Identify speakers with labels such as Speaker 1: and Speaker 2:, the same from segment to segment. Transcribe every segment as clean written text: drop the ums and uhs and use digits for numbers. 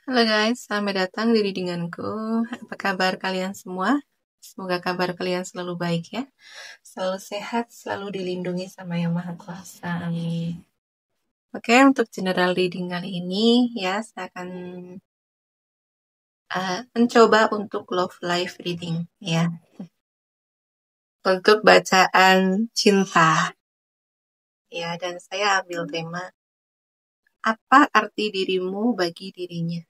Speaker 1: Halo guys, selamat datang di readinganku. Apa kabar kalian semua? Semoga kabar kalian selalu baik ya. Selalu sehat, selalu dilindungi sama Yang Maha Kuasa. Amin. Oke, untuk general reading kali ini ya, saya akan mencoba untuk love life reading ya. Untuk bacaan cinta. Ya, dan saya ambil tema apa arti dirimu bagi dirinya.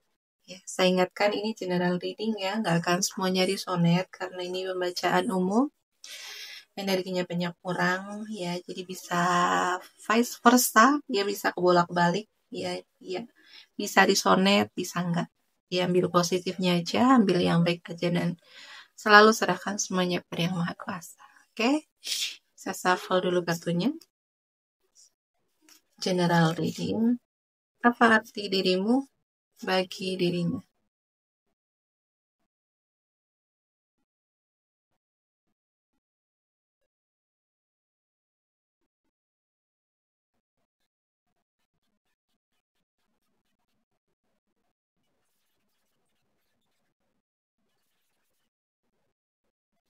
Speaker 1: Ya, saya ingatkan ini general reading ya, nggak akan semuanya disonet karena ini pembacaan umum, energinya banyak orang ya, jadi bisa vice versa, ya bisa kebolak-balik, ya, ya bisa disonet, bisa enggak. Ya ambil positifnya aja, ambil yang baik aja dan selalu serahkan semuanya pada Yang Maha Kuasa. Oke, saya shuffle dulu kartunya. General reading. Apa arti dirimu bagi dirinya?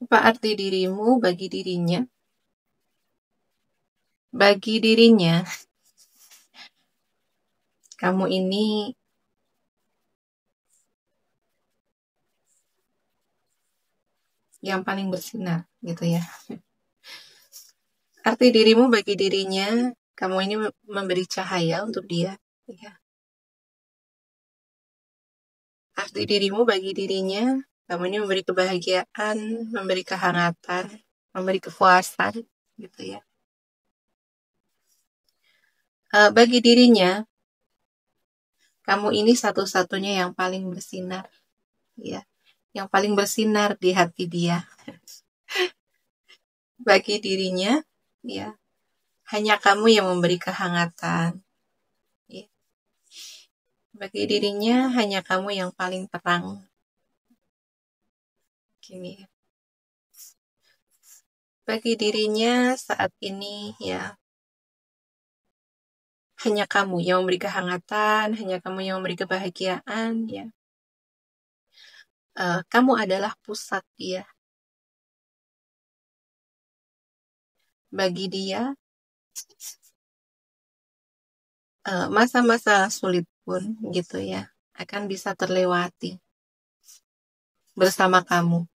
Speaker 1: Apa arti dirimu bagi dirinya? Bagi dirinya, kamu ini yang paling bersinar, gitu ya. Arti dirimu bagi dirinya, kamu ini memberi cahaya untuk dia. Ya. Arti dirimu bagi dirinya, kamu ini memberi kebahagiaan, memberi kehangatan, memberi kepuasan, gitu ya. Bagi dirinya, kamu ini satu-satunya yang paling bersinar, ya, yang paling bersinar di hati dia. Bagi dirinya, ya, hanya kamu yang memberi kehangatan. Ya. Bagi dirinya, hanya kamu yang paling terang. Gini ya. Bagi dirinya saat ini, ya, hanya kamu yang memberi kehangatan, hanya kamu yang memberi kebahagiaan, ya. Kamu adalah pusat dia. Bagi dia, masa-masa sulit pun, gitu ya, akan bisa terlewati bersama kamu.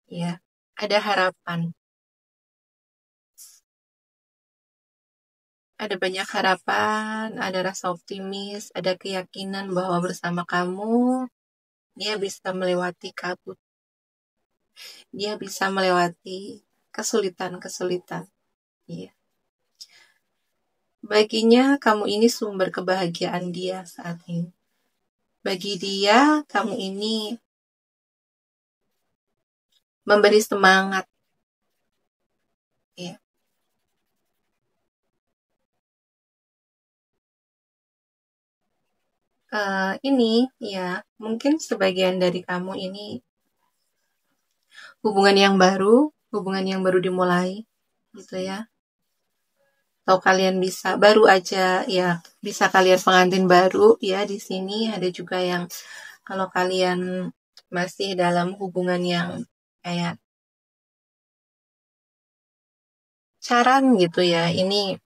Speaker 1: Ya, ada harapan. Ada banyak harapan, ada rasa optimis, ada keyakinan bahwa bersama kamu, dia bisa melewati kabut. Dia bisa melewati kesulitan-kesulitan. Ya. Baginya, kamu ini sumber kebahagiaan dia saat ini. Bagi dia, kamu ini memberi semangat. Ya. Ini, ya, mungkin sebagian dari kamu ini hubungan yang baru dimulai, gitu ya. Atau kalian bisa baru aja, ya, bisa kalian pengantin baru, ya, di sini ada juga yang kalau kalian masih dalam hubungan yang kayak pacaran gitu ya, ini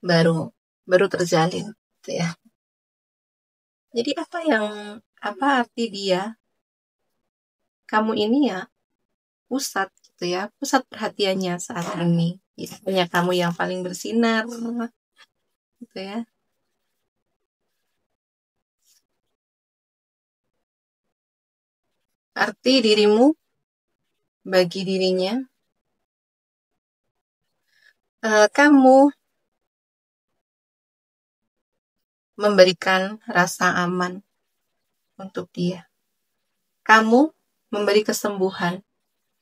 Speaker 1: baru terjalin gitu ya. Jadi apa arti dia? Kamu ini ya pusat gitu ya, pusat perhatiannya saat ini. Hanya kamu yang paling bersinar gitu ya. Arti dirimu bagi dirinya, kamu memberikan rasa aman untuk dia. Kamu memberi kesembuhan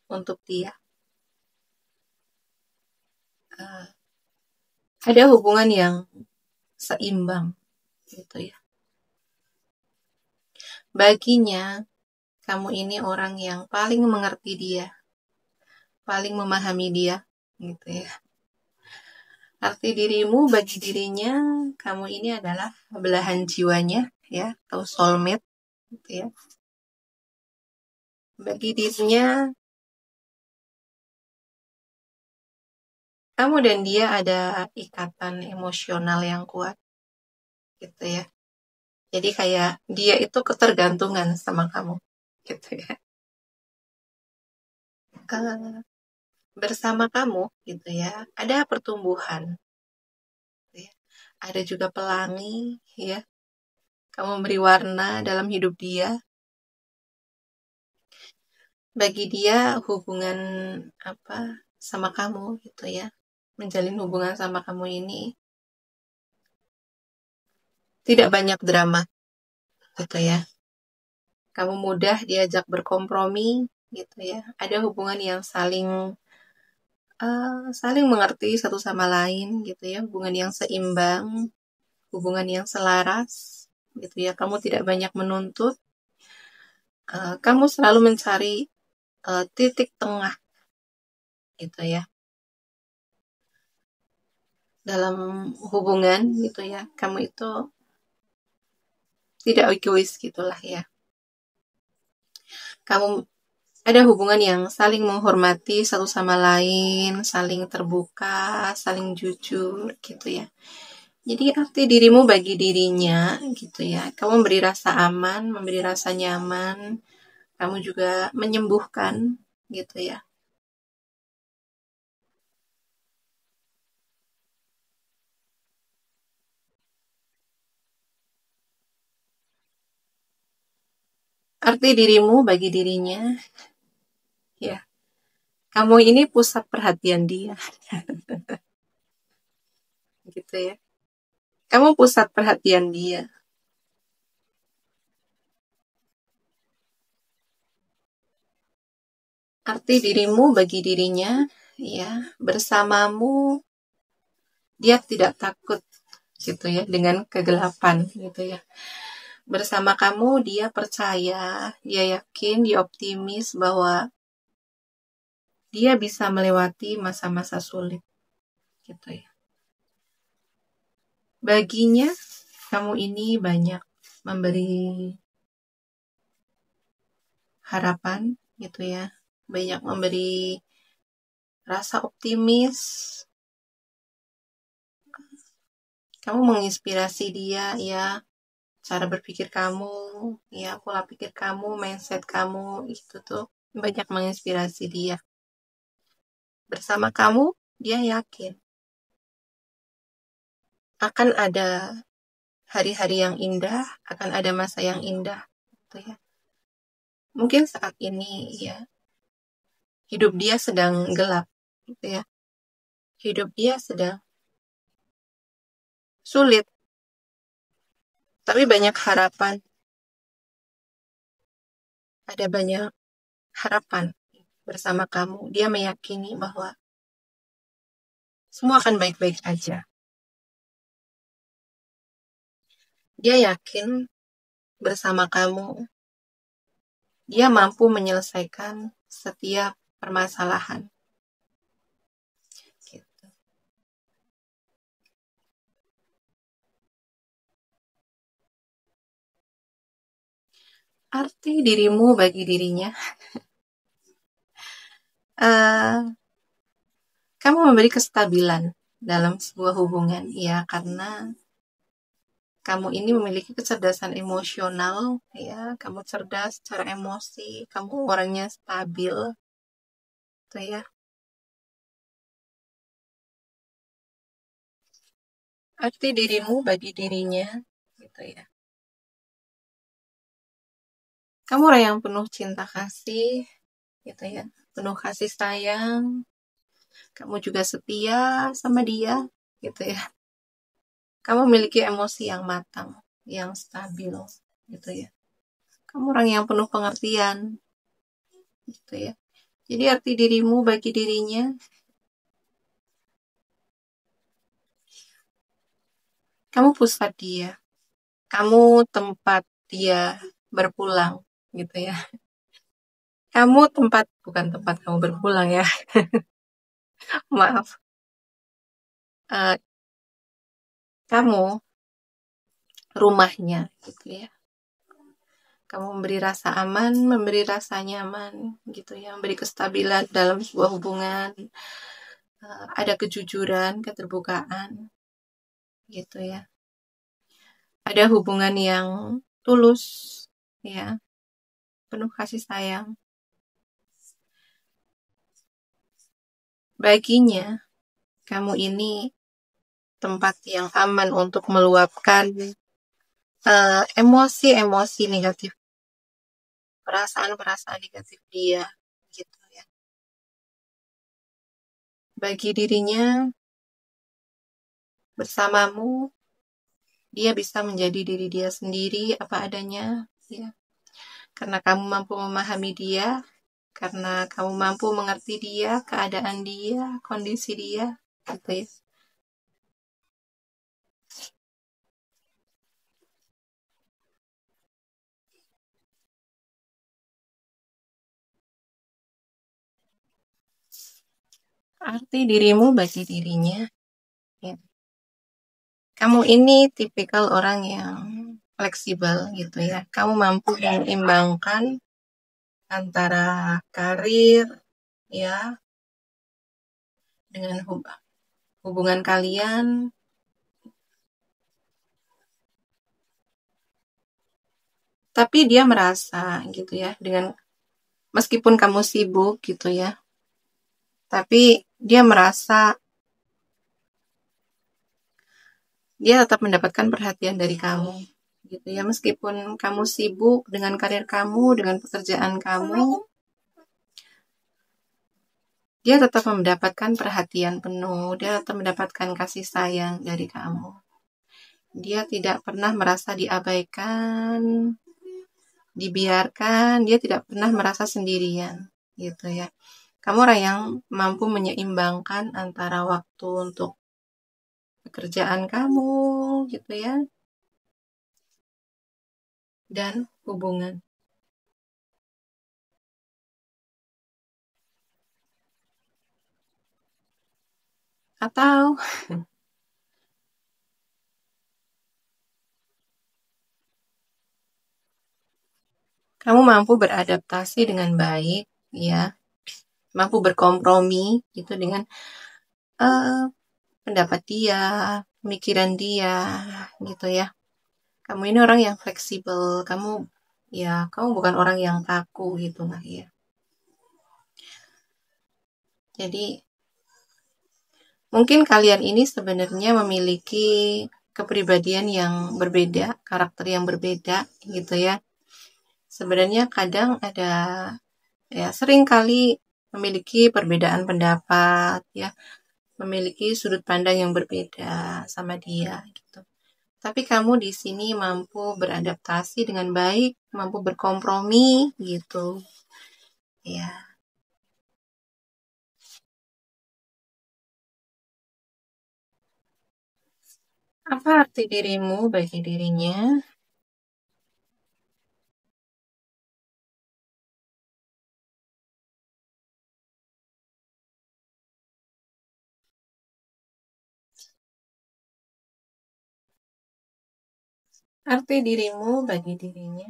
Speaker 1: untuk dia. Ada hubungan yang seimbang gitu ya. Baginya, kamu ini orang yang paling mengerti dia, paling memahami dia gitu ya. Arti dirimu bagi dirinya, kamu ini adalah belahan jiwanya ya, atau soulmate, gitu ya. Bagi dirinya, kamu dan dia ada ikatan emosional yang kuat, gitu ya. Jadi kayak dia itu ketergantungan sama kamu, gitu ya. Bersama kamu, gitu ya, ada pertumbuhan, gitu ya. Ada juga pelangi, ya. Kamu memberi warna dalam hidup dia. Bagi dia hubungan apa sama kamu, gitu ya. Menjalin hubungan sama kamu ini tidak banyak drama, gitu ya. Kamu mudah diajak berkompromi, gitu ya. Ada hubungan yang saling mengerti satu sama lain, gitu ya. Hubungan yang seimbang, hubungan yang selaras, gitu ya. Kamu tidak banyak menuntut, kamu selalu mencari titik tengah, gitu ya. Dalam hubungan, gitu ya. Kamu itu tidak egois, gitulah ya. Kamu ada hubungan yang saling menghormati satu sama lain, saling terbuka, saling jujur, gitu ya. Jadi arti dirimu bagi dirinya, gitu ya. Kamu memberi rasa aman, memberi rasa nyaman, kamu juga menyembuhkan, gitu ya. Arti dirimu bagi dirinya, ya. Kamu ini pusat perhatian dia, gitu ya. Kamu pusat perhatian dia. Arti dirimu bagi dirinya, ya. Bersamamu, dia tidak takut, gitu ya, dengan kegelapan, gitu ya. Bersama kamu, dia percaya, dia yakin, dia optimis bahwa dia bisa melewati masa-masa sulit, gitu ya. Baginya, kamu ini banyak memberi harapan, gitu ya. Banyak memberi rasa optimis. Kamu menginspirasi dia, ya. Cara berpikir kamu, ya, pola pikir kamu, mindset kamu, itu tuh banyak menginspirasi dia. Bersama kamu, dia yakin akan ada hari-hari yang indah, akan ada masa yang indah, gitu ya. Mungkin saat ini, ya, hidup dia sedang gelap, gitu ya. Hidup dia sedang sulit, tapi banyak harapan. Ada banyak harapan bersama kamu. Dia meyakini bahwa semua akan baik-baik aja. Dia yakin bersama kamu, dia mampu menyelesaikan setiap permasalahan. Gitu. Arti dirimu bagi dirinya, kamu memberi kestabilan dalam sebuah hubungan, ya, karena kamu ini memiliki kecerdasan emosional, ya, kamu cerdas secara emosi, kamu orangnya stabil, gitu ya. Arti dirimu bagi dirinya, gitu ya. Kamu orang yang penuh cinta kasih, gitu ya, penuh kasih sayang. Kamu juga setia sama dia, gitu ya. Kamu memiliki emosi yang matang, yang stabil, gitu ya. Kamu orang yang penuh pengertian, gitu ya. Jadi arti dirimu bagi dirinya, kamu pusat dia, kamu tempat dia berpulang, gitu ya. Kamu bukan tempat kamu berpulang, ya. Maaf. Eh, kamu rumahnya, gitu ya. Kamu memberi rasa aman, memberi rasa nyaman, gitu ya, memberi kestabilan dalam sebuah hubungan, ada kejujuran, keterbukaan, gitu ya. Ada hubungan yang tulus, ya, penuh kasih sayang. Baginya, kamu ini tempat yang aman untuk meluapkan emosi-emosi negatif, perasaan-perasaan negatif dia, gitu ya. Bagi dirinya, bersamamu, dia bisa menjadi diri dia sendiri apa adanya, ya. Karena kamu mampu memahami dia, karena kamu mampu mengerti dia, keadaan dia, kondisi dia, gitu ya. Arti dirimu bagi dirinya, ya. Kamu ini tipikal orang yang fleksibel, gitu ya. Kamu mampu mengimbangkan antara karir, ya, dengan hubungan kalian, tapi dia merasa, gitu ya, dengan meskipun kamu sibuk, gitu ya, tapi dia merasa dia tetap mendapatkan perhatian dari kamu, gitu ya. Meskipun kamu sibuk dengan karir kamu, dengan pekerjaan kamu, dia tetap mendapatkan perhatian penuh, dia tetap mendapatkan kasih sayang dari kamu. Dia tidak pernah merasa diabaikan, dibiarkan, dia tidak pernah merasa sendirian, gitu ya. Kamu orang yang mampu menyeimbangkan antara waktu untuk pekerjaan kamu, gitu ya, dan hubungan. Atau kamu mampu beradaptasi dengan baik, ya, mampu berkompromi, gitu, dengan pendapat dia, pemikiran dia, gitu ya. Kamu ini orang yang fleksibel, kamu bukan orang yang kaku, gitu lah ya. Jadi mungkin kalian ini sebenarnya memiliki kepribadian yang berbeda, karakter yang berbeda, gitu ya. Sebenarnya kadang ada, ya, sering kali memiliki perbedaan pendapat, ya, memiliki sudut pandang yang berbeda sama dia, gitu. Tapi kamu di sini mampu beradaptasi dengan baik, mampu berkompromi, gitu, ya. Apa arti dirimu bagi dirinya? Arti dirimu bagi dirinya.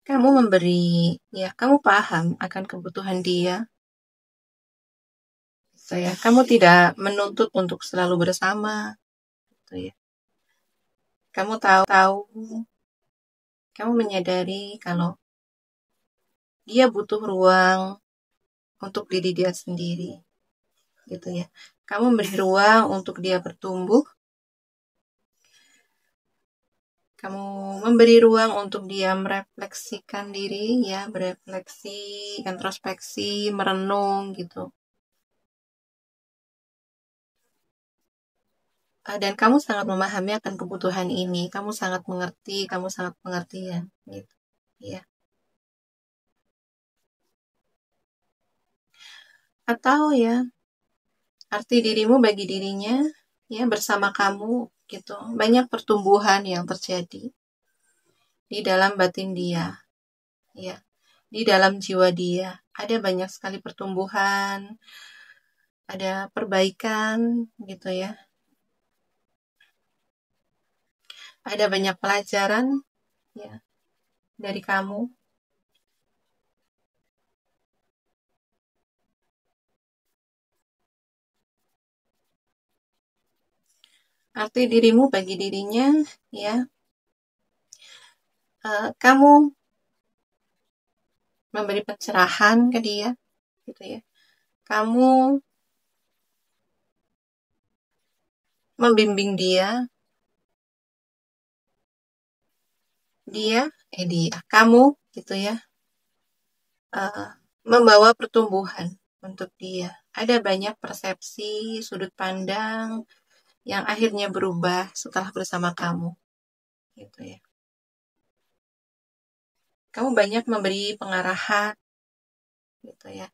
Speaker 1: Kamu memberi, ya, kamu paham akan kebutuhan dia. Kamu tidak menuntut untuk selalu bersama, gitu ya. Kamu tahu, kamu menyadari kalau dia butuh ruang untuk diri dia sendiri, gitu ya. Kamu memberi ruang untuk dia bertumbuh. Kamu memberi ruang untuk dia merefleksikan diri, ya, berefleksi, introspeksi, merenung, gitu. Dan kamu sangat memahami akan kebutuhan ini. Kamu sangat mengerti, kamu sangat pengertian, gitu. Ya. Atau, ya, arti dirimu bagi dirinya, ya, bersama kamu, gitu. Banyak pertumbuhan yang terjadi. di dalam batin dia, ya, di dalam jiwa dia. Ada banyak sekali pertumbuhan, ada perbaikan gitu ya. Ada banyak pelajaran ya dari kamu. Arti dirimu bagi dirinya ya. Kamu memberi pencerahan ke dia gitu ya. Kamu membimbing dia, kamu gitu ya, membawa pertumbuhan untuk dia. Ada banyak persepsi, sudut pandang yang akhirnya berubah setelah bersama kamu, gitu ya. Kamu banyak memberi pengarahan, gitu ya.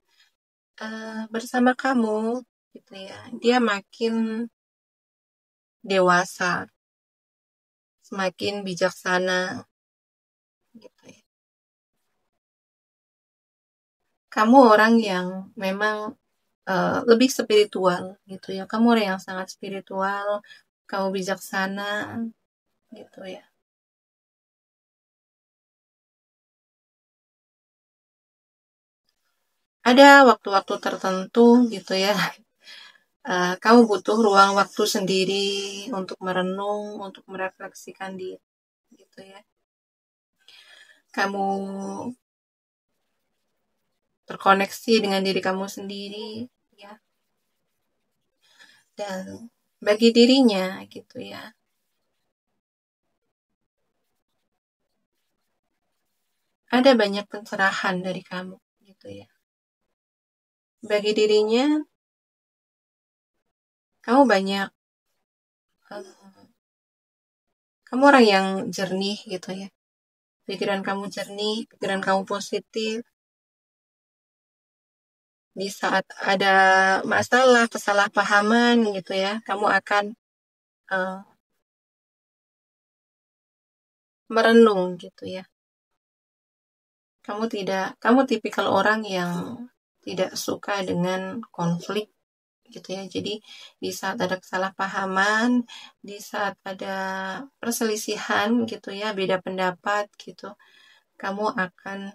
Speaker 1: Bersama kamu, gitu ya, dia makin dewasa, semakin bijaksana, gitu ya. Kamu orang yang memang lebih spiritual, gitu ya. Kamu orang yang sangat spiritual, kamu bijaksana, gitu ya. Ada waktu-waktu tertentu, gitu ya. Kamu butuh ruang waktu sendiri untuk merenung, untuk merefleksikan diri, gitu ya. Kamu terkoneksi dengan diri kamu sendiri, ya. Dan bagi dirinya, gitu ya. Ada banyak pencerahan dari kamu, gitu ya. Bagi dirinya, kamu banyak, kamu orang yang jernih, gitu ya. Pikiran kamu jernih, pikiran kamu positif. Di saat ada masalah, kesalahpahaman gitu ya, kamu akan merenung gitu ya. Kamu tipikal orang yang tidak suka dengan konflik gitu ya. Jadi di saat ada kesalahpahaman, di saat ada perselisihan gitu ya, beda pendapat gitu, kamu akan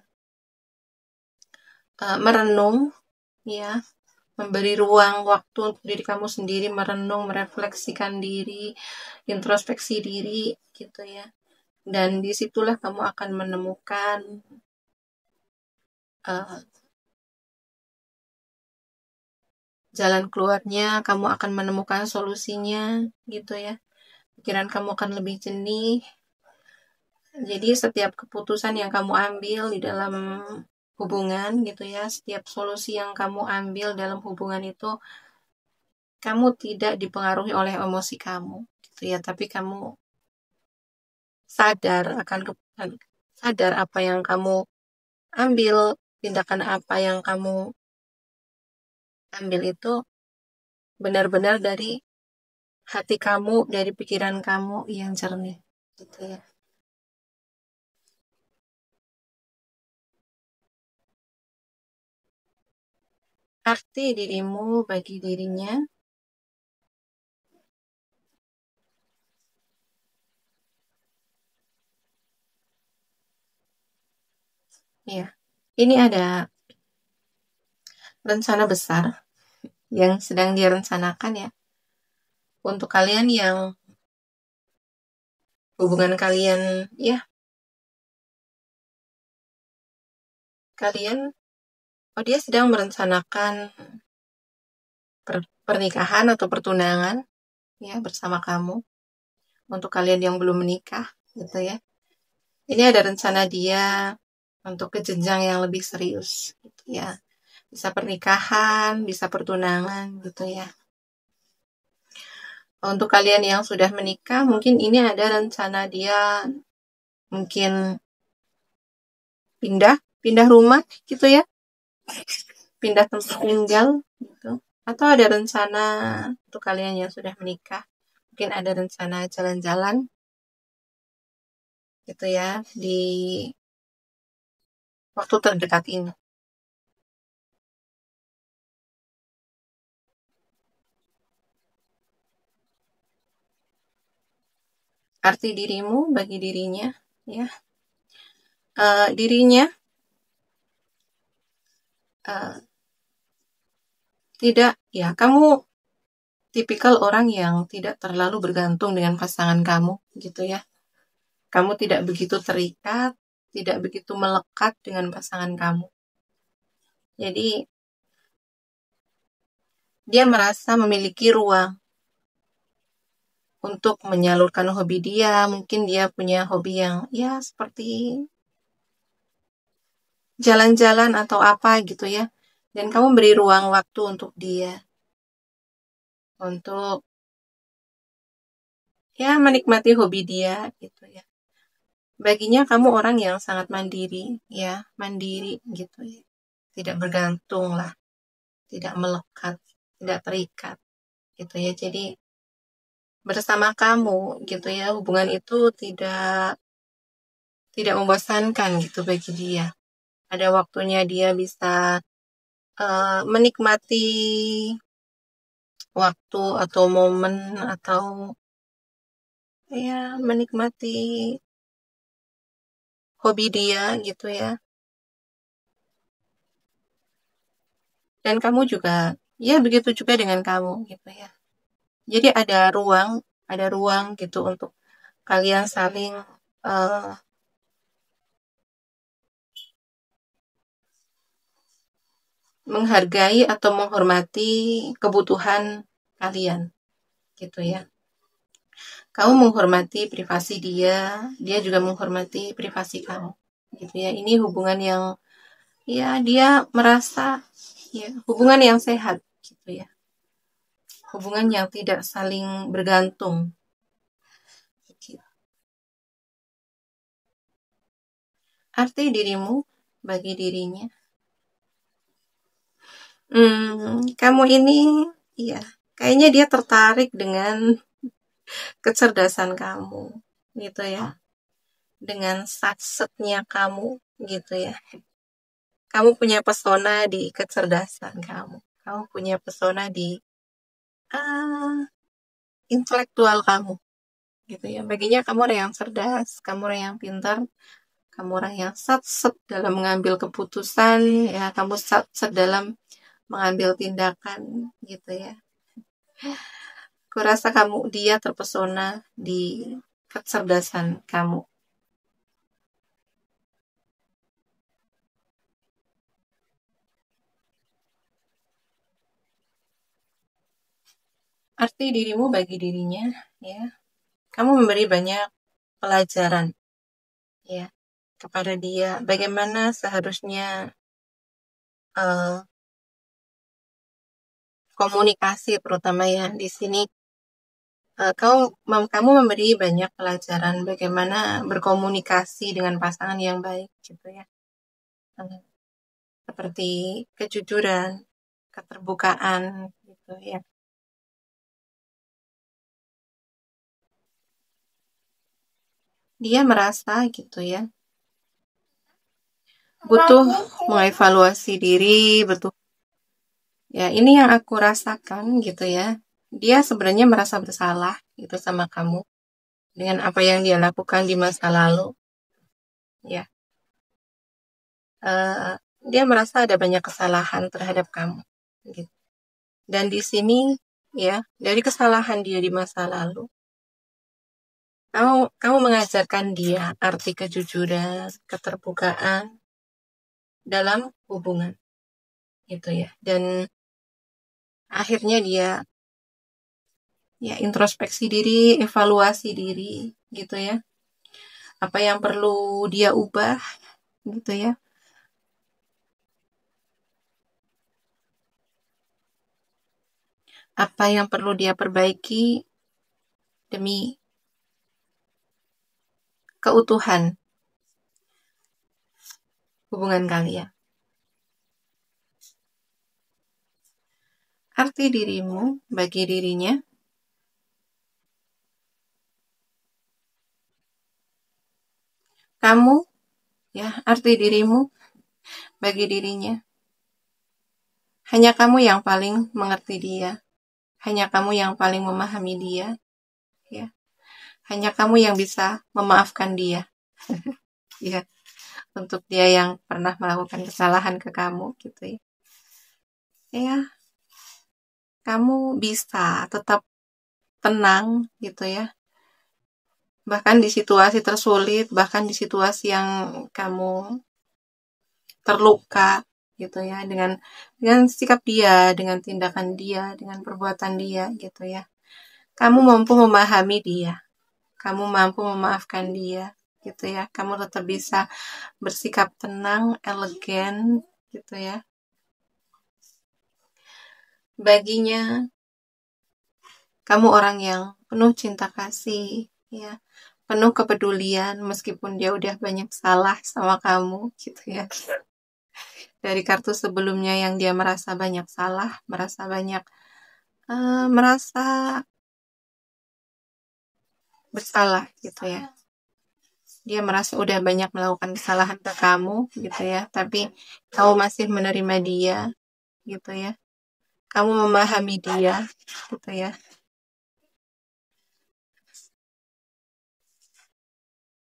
Speaker 1: merenung ya, memberi ruang waktu untuk diri kamu sendiri, merenung, merefleksikan diri, introspeksi diri gitu ya. Dan disitulah kamu akan menemukan jalan keluarnya, kamu akan menemukan solusinya gitu ya. Pikiran kamu akan lebih jernih. Jadi setiap keputusan yang kamu ambil di dalam hubungan gitu ya, setiap solusi yang kamu ambil dalam hubungan itu, kamu tidak dipengaruhi oleh emosi kamu gitu ya, tapi kamu sadar akan keputusan, sadar apa yang kamu ambil, tindakan apa yang kamu ambil itu benar-benar dari hati kamu, dari pikiran kamu yang jernih gitu ya. Arti dirimu bagi dirinya, ya. Ini ada rencana besar yang sedang direncanakan ya. Untuk kalian yang hubungan kalian, ya, kalian, dia sedang merencanakan pernikahan atau pertunangan, ya, bersama kamu. Untuk kalian yang belum menikah, gitu ya. Ini ada rencana dia untuk ke jenjang yang lebih serius, gitu ya. Bisa pernikahan, bisa pertunangan, gitu ya. Untuk kalian yang sudah menikah, mungkin ini ada rencana dia mungkin pindah rumah gitu ya, pindah tempat tinggal gitu. Atau ada rencana untuk kalian yang sudah menikah, mungkin ada rencana jalan-jalan gitu ya, di waktu terdekat ini. Arti dirimu bagi dirinya, ya, dirinya tidak, ya, kamu tipikal orang yang tidak terlalu bergantung dengan pasangan kamu, gitu ya. Kamu tidak begitu terikat, tidak begitu melekat dengan pasangan kamu. Jadi, dia merasa memiliki ruang untuk menyalurkan hobi dia. Mungkin dia punya hobi yang, ya, seperti jalan-jalan atau apa gitu ya. Dan kamu beri ruang waktu untuk dia. Untuk, ya, menikmati hobi dia gitu ya. Baginya kamu orang yang sangat mandiri, ya, mandiri gitu ya. Tidak bergantung lah, tidak melekat, tidak terikat gitu ya. Jadi bersama kamu gitu ya, hubungan itu tidak membosankan gitu bagi dia. Ada waktunya dia bisa menikmati waktu atau momen atau ya menikmati hobi dia gitu ya. Dan kamu juga ya begitu juga dengan kamu gitu ya. Jadi ada ruang gitu untuk kalian saling uh, menghargai atau menghormati kebutuhan kalian gitu ya. Kamu menghormati privasi dia, dia juga menghormati privasi kamu gitu ya. Ini hubungan yang ya dia merasa ya hubungan yang sehat gitu ya. Hubungan yang tidak saling bergantung gitu. Arti dirimu bagi dirinya. Kamu ini ya kayaknya dia tertarik dengan kecerdasan kamu gitu ya. Dengan satsetnya kamu gitu ya. Kamu punya pesona di kecerdasan kamu. Kamu punya pesona di intelektual kamu gitu ya. Baginya kamu orang yang cerdas, kamu orang yang pintar, kamu orang yang satset dalam mengambil keputusan, ya kamu satset dalam mengambil tindakan gitu ya. Kurasa dia terpesona di kecerdasan kamu. Arti dirimu bagi dirinya, ya. Kamu memberi banyak pelajaran, ya, kepada dia. Bagaimana seharusnya komunikasi, terutama ya di sini. Kamu memberi banyak pelajaran bagaimana berkomunikasi dengan pasangan yang baik, gitu ya. Seperti kejujuran, keterbukaan, gitu ya. Dia merasa gitu ya, butuh mengevaluasi diri, betul. Ya, ini yang aku rasakan gitu ya. Dia sebenarnya merasa bersalah gitu sama kamu dengan apa yang dia lakukan di masa lalu. Ya, dia merasa ada banyak kesalahan terhadap kamu. Gitu. Dan di sini ya, dari kesalahan dia di masa lalu, kamu mengajarkan dia arti kejujuran, keterbukaan dalam hubungan gitu ya. Dan akhirnya dia ya introspeksi diri, evaluasi diri gitu ya. Apa yang perlu dia ubah gitu ya. Apa yang perlu dia perbaiki demi keutuhan hubungan kalian. Arti dirimu bagi dirinya. Kamu, ya, arti dirimu bagi dirinya. Hanya kamu yang paling mengerti dia. Hanya kamu yang paling memahami dia. Ya. Hanya kamu yang bisa memaafkan dia. Ya. Untuk dia yang pernah melakukan kesalahan ke kamu gitu ya. Ya. Kamu bisa tetap tenang gitu ya. Bahkan di situasi tersulit, bahkan di situasi yang kamu terluka gitu ya, dengan sikap dia, dengan tindakan dia, dengan perbuatan dia gitu ya. Kamu mampu memahami dia, kamu mampu memaafkan dia gitu ya. Kamu tetap bisa bersikap tenang, elegan gitu ya. Baginya kamu orang yang penuh cinta kasih ya, penuh kepedulian meskipun dia udah banyak salah sama kamu gitu ya. Dari kartu sebelumnya yang dia merasa banyak salah, merasa banyak merasa bersalah gitu ya. Dia merasa udah banyak melakukan kesalahan ke kamu gitu ya, tapi kamu masih menerima dia gitu ya. Kamu memahami dia gitu ya.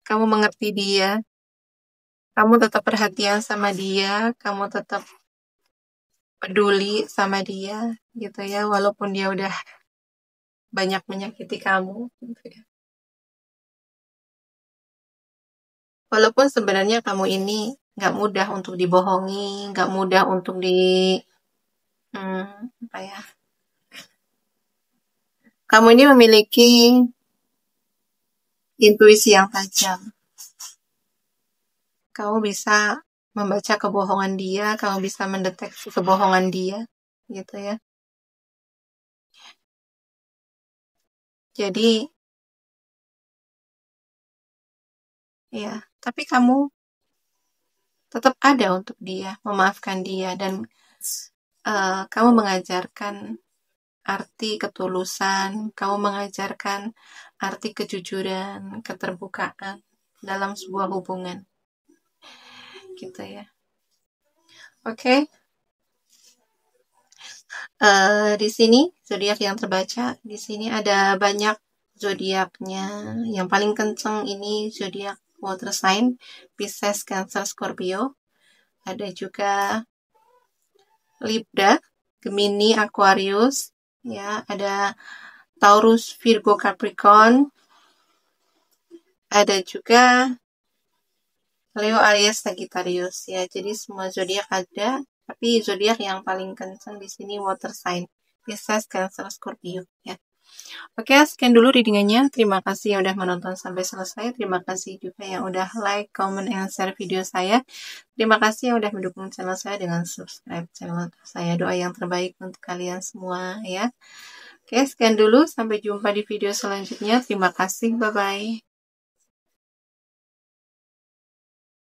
Speaker 1: Kamu mengerti dia, kamu tetap perhatian sama dia, kamu tetap peduli sama dia gitu ya, walaupun dia udah banyak menyakiti kamu gitu ya. Walaupun sebenarnya kamu ini nggak mudah untuk dibohongi, nggak mudah untuk apa ya? Kamu ini memiliki intuisi yang tajam. Kamu bisa membaca kebohongan dia, kamu bisa mendeteksi kebohongan dia, gitu ya. Jadi, ya, tapi kamu tetap ada untuk dia, memaafkan dia, dan kamu mengajarkan arti ketulusan, kamu mengajarkan arti kejujuran, keterbukaan dalam sebuah hubungan, gitu ya. Oke. Di sini zodiak yang terbaca, di sini ada banyak zodiaknya. Yang paling kenceng ini zodiak water sign, Pisces, Cancer, Scorpio. Ada juga Libra, Gemini, Aquarius, ya, ada Taurus, Virgo, Capricorn. Ada juga Leo, Aries, Sagittarius ya. Jadi semua zodiak ada, tapi zodiak yang paling kenceng di sini water sign, Pisces, Cancer, Scorpio ya. Oke, sekian dulu readingannya. Terima kasih yang udah menonton sampai selesai. Terima kasih juga yang udah like, comment, and share video saya. Terima kasih yang udah mendukung channel saya dengan subscribe channel saya. Doa yang terbaik untuk kalian semua ya. Oke, sekian dulu. Sampai jumpa di video selanjutnya. Terima kasih. Bye-bye.